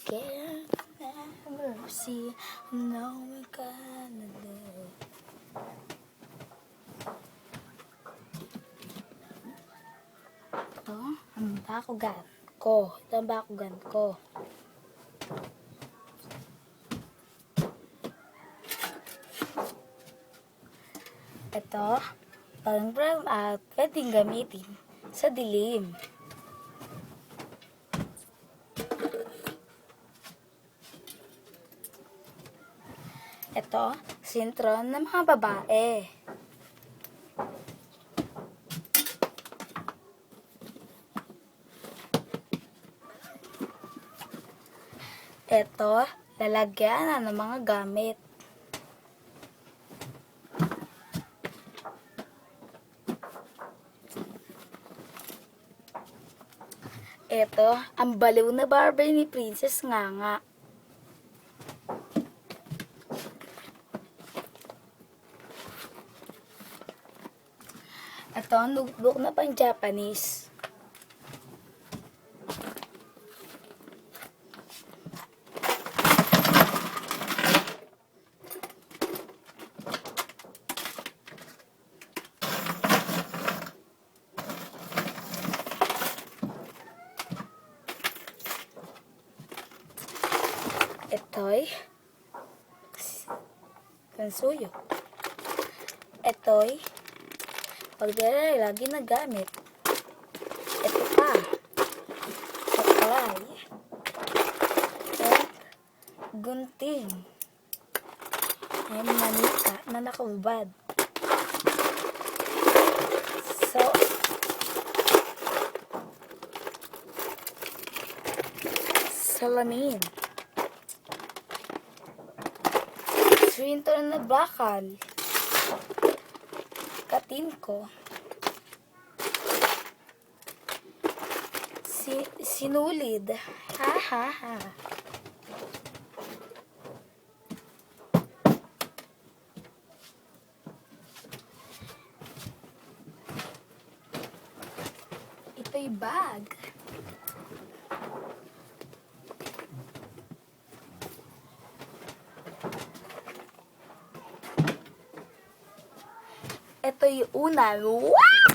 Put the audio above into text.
Can't never see, no we gonna do. Ito, ang bakugan ko. Ito ang bakugan ko. Ito, pang brown out, pwedeng gamitin sa dilim. Ito, sintron ng mga babae. Ito, lalagyan ng mga gamit. Ito, ang baliw na Barbie ni Princess Nganga. Ito, ang notebook na pang Japanese. Ito'y pansuyo. Ito'y pagdalay lagi na gamit. Ito pa. Sakay. At gunting. Ay manika na nakahubad. So, salamin. Swinter na bakal. Katinko. Sinulid. Ha ha ha. Ito'y bag. Ito yung unan. Wow!